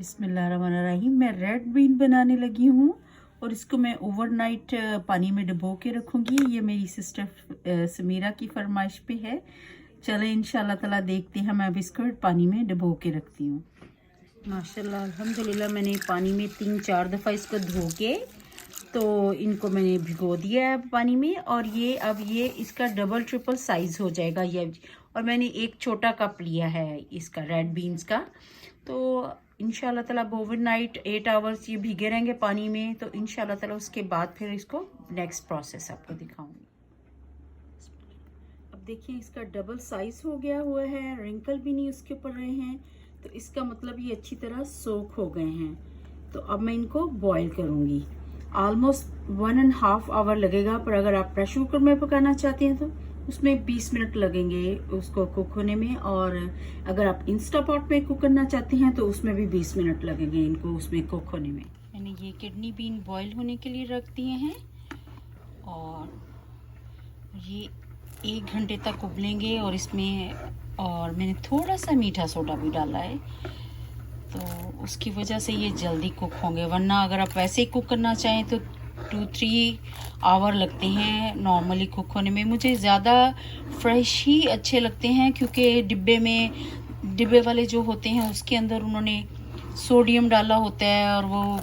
बिस्मिल्लाहिर्रहमानिर्रहीम। मैं red been बनाने लगी हूँ और इसको मैं ओवरनाइट पानी में डुबो के रखूँगी। ये मेरी सिस्टर समीरा की फरमाइश पे है। चले इंशाल्लाह ताला देखते हैं। मैं अब इसको पानी में डुबो के रखती हूँ। माशाल्लाह अल्हम्दुलिल्लाह मैंने पानी में 3-4 दफ़ा इसको धो के तो इनको मैंने भिगो दिया है पानी में। और ये अब ये इसका डबल ट्रिपल साइज़ हो जाएगा ये। और मैंने एक छोटा कप लिया है इसका रेड बीन्स का। तो इंशाल्लाह ताला ओवरनाइट 8 आवर्स ये भीगे रहेंगे पानी में। तो इंशाल्लाह ताला उसके बाद फिर इसको नेक्स्ट प्रोसेस आपको दिखाऊंगी। अब देखिए इसका डबल साइज़ हो गया हुआ है, रिंकल भी नहीं उसके ऊपर रहे हैं। तो इसका मतलब ये अच्छी तरह सोख हो गए हैं। तो अब मैं इनको बॉईल करूंगी। ऑलमोस्ट 1.5 आवर लगेगा, पर अगर आप प्रेशर कुकर में पकाना चाहते हैं तो उसमें 20 मिनट लगेंगे उसको कुक होने में। और अगर आप इंस्टा पॉट में कुक करना चाहते हैं तो उसमें भी 20 मिनट लगेंगे इनको उसमें कुक होने में। मैंने ये किडनी बीन बॉईल होने के लिए रख दिए हैं और ये 1 घंटे तक उबलेंगे। और इसमें और मैंने थोड़ा सा मीठा सोडा भी डाला है, तो उसकी वजह से ये जल्दी कुक होंगे। वरना अगर आप वैसे ही कुक करना चाहें तो 2-3 आवर लगते हैं नॉर्मली कुक होने में। मुझे ज़्यादा फ्रेश ही अच्छे लगते हैं, क्योंकि डिब्बे वाले जो होते हैं उसके अंदर उन्होंने सोडियम डाला होता है और वो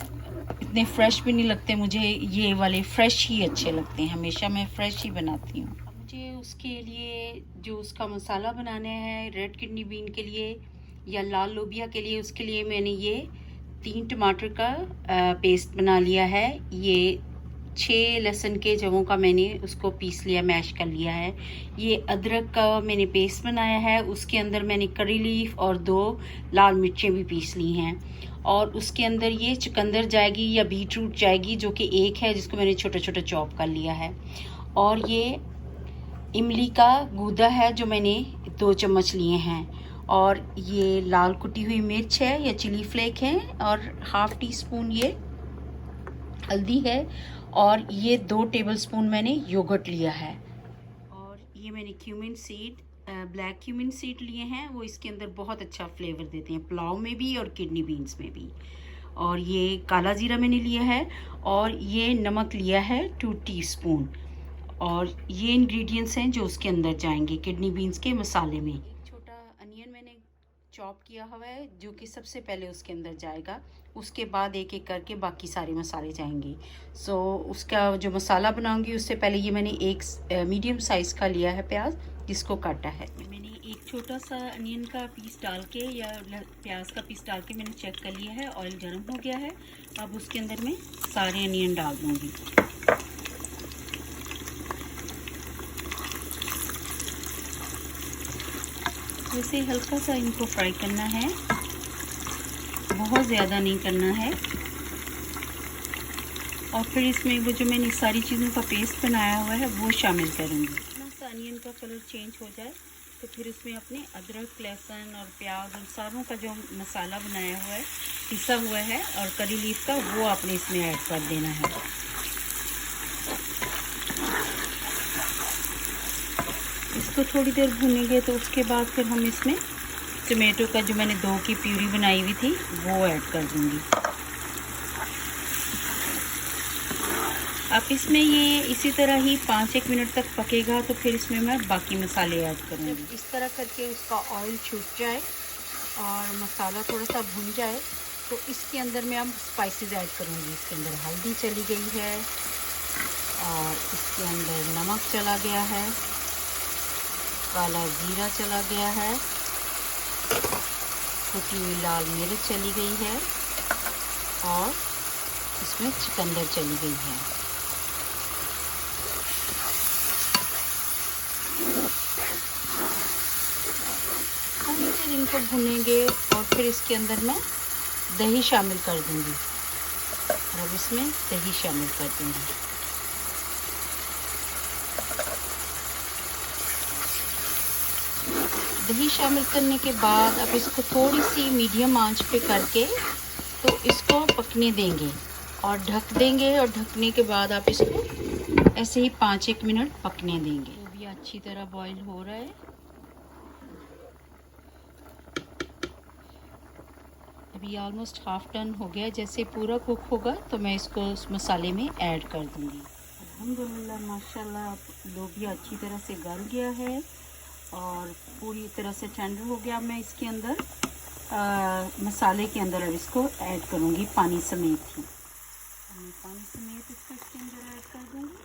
इतने फ्रेश भी नहीं लगते। मुझे ये वाले फ्रेश ही अच्छे लगते हैं, हमेशा मैं फ्रेश ही बनाती हूँ। मुझे उसके लिए जो उसका मसाला बनाना है रेड किडनी बीन के लिए या लाल लोबिया के लिए, उसके लिए मैंने ये 3 टमाटर का पेस्ट बना लिया है। ये 6 लहसुन के जवों का मैंने उसको पीस लिया, मैश कर लिया है। ये अदरक का मैंने पेस्ट बनाया है, उसके अंदर मैंने करी लीफ और 2 लाल मिर्चें भी पीस ली हैं। और उसके अंदर ये चुकंदर जाएगी या बीट रूट जाएगी, जो कि 1 है, जिसको मैंने छोटा छोटा चॉप कर लिया है। और ये इमली का गूदा है जो मैंने 2 चम्मच लिए हैं। और ये लाल कुटी हुई मिर्च है या चिली फ्लेक है। और 1/2 टीस्पून ये हल्दी है। और ये 2 टेबलस्पून मैंने योगर्ट लिया है। और ये मैंने cumin seed, black cumin seed लिए हैं। वो इसके अंदर बहुत अच्छा फ्लेवर देते हैं, पुलाव में भी और किडनी बीन्स में भी। और ये काला जीरा मैंने लिया है। और ये नमक लिया है 2 टीस्पून। और ये इंग्रेडिएंट्स हैं जो उसके अंदर जाएंगे किडनी बीन्स के मसाले में। एक छोटा अनियन मैंने चॉप किया हुआ है जो कि सबसे पहले उसके अंदर जाएगा। उसके बाद एक एक करके बाकी सारे मसाले जाएंगे। सो उसका जो मसाला बनाऊंगी उससे पहले ये मैंने एक मीडियम साइज़ का लिया है प्याज, जिसको काटा है। मैंने एक छोटा सा अनियन का पीस डाल के या प्याज का पीस डाल के मैंने चेक कर लिया है। ऑयल गर्म हो गया है। अब उसके अंदर मैं सारे अनियन डाल दूँगी। इसे हल्का सा इनको फ्राई करना है, बहुत ज़्यादा नहीं करना है। और फिर इसमें वो जो मैंने सारी चीज़ों का पेस्ट बनाया हुआ है वो शामिल करूँगी। थोड़ा सा अनियन का कलर चेंज हो जाए तो फिर इसमें अपने अदरक, लहसुन और प्याज और सारों का जो मसाला बनाया हुआ है, पिसा हुआ है, और करी लीफ का, वो आपने इसमें ऐड कर देना है। इसको थोड़ी देर भूनेंगे तो उसके बाद फिर हम इसमें टमाटो का जो मैंने 2 की प्यूरी बनाई हुई थी वो ऐड कर दूंगी। अब इसमें ये इसी तरह ही 5-1 मिनट तक पकेगा। तो फिर इसमें मैं बाकी मसाले ऐड करूँगी। जब इस तरह करके उसका ऑयल छूट जाए और मसाला थोड़ा सा भुन जाए तो इसके अंदर मैं अब स्पाइसेस ऐड करूँगी। इसके अंदर हल्दी चली गई है और इसके अंदर नमक चला गया है, काला जीरा चला गया है, कुटी हुई लाल मिर्च चली गई है और इसमें चुकंदर चली गई है। थोड़ी देर इनको भुनेंगे और फिर इसके अंदर मैं दही शामिल कर दूंगी। और अब इसमें दही शामिल कर दूंगी। दही शामिल करने के बाद अब इसको थोड़ी सी मीडियम आंच पे करके तो इसको पकने देंगे और ढक देंगे। और ढकने के बाद आप इसको ऐसे ही 5-1 मिनट पकने देंगे। तो भी अच्छी तरह बॉईल हो रहा है। अभी ऑलमोस्ट हाफ डन हो गया। जैसे पूरा कुक होगा तो मैं इसको उस मसाले में ऐड कर दूँगी। अल्हम्दुलिल्लाह माशाल्लाह लोबिया अच्छी तरह से गल गया है और पूरी तरह से टेंडर हो गया। मैं इसके अंदर मसाले के अंदर अब इसको ऐड करूँगी पानी समेत ही। मैं पानी समेत इसको इसके अंदर ऐड कर दूँगी।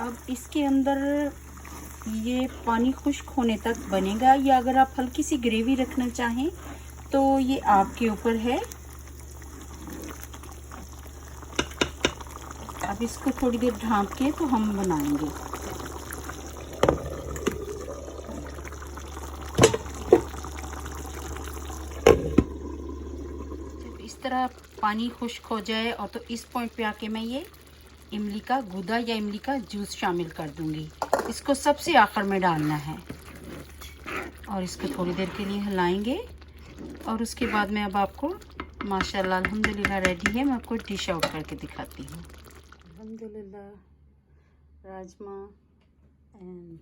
अब इसके अंदर ये पानी खुश्क होने तक बनेगा, या अगर आप हल्की सी ग्रेवी रखना चाहें तो ये आपके ऊपर है। अब इसको थोड़ी देर ढाँप के तो हम बनाएंगे। जब इस तरह पानी खुश्क हो जाए और तो इस पॉइंट पे आके मैं ये इमली का गूदा या इमली का जूस शामिल कर दूंगी। इसको सबसे आखिर में डालना है और इसको थोड़ी देर के लिए हिलाएंगे और उसके बाद मैं अब आपको माशाल्लाह अल्हम्दुलिल्लाह रेडी है। मैं आपको डिश आउट करके दिखाती हूँ। अल्हम्दुलिल्लाह rajma and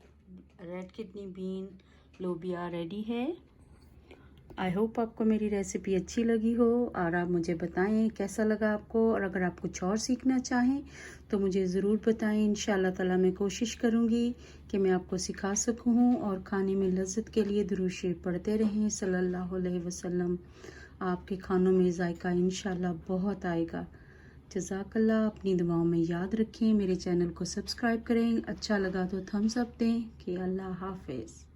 red kidney bean लोबिया रेडी है। आई होप आपको मेरी रेसिपी अच्छी लगी हो और आप मुझे बताएं कैसा लगा आपको, और अगर आप कुछ और सीखना चाहें तो मुझे ज़रूर बताएं। इंशाअल्लाह ताला मैं कोशिश करूँगी कि मैं आपको सिखा सकूँ और खाने में लज्जत के लिए दुरूद शरीफ पढ़ते रहें सल्लल्लाहु अलैहि वसल्लम। आपके खानों में जायका इंशाअल्लाह बहुत आएगा। जज़ाकल्लाह। अपनी दुआओं में याद रखें। मेरे चैनल को सब्सक्राइब करें। अच्छा लगा तो थम्स अप दें कि अल्लाह हाफ़िज़।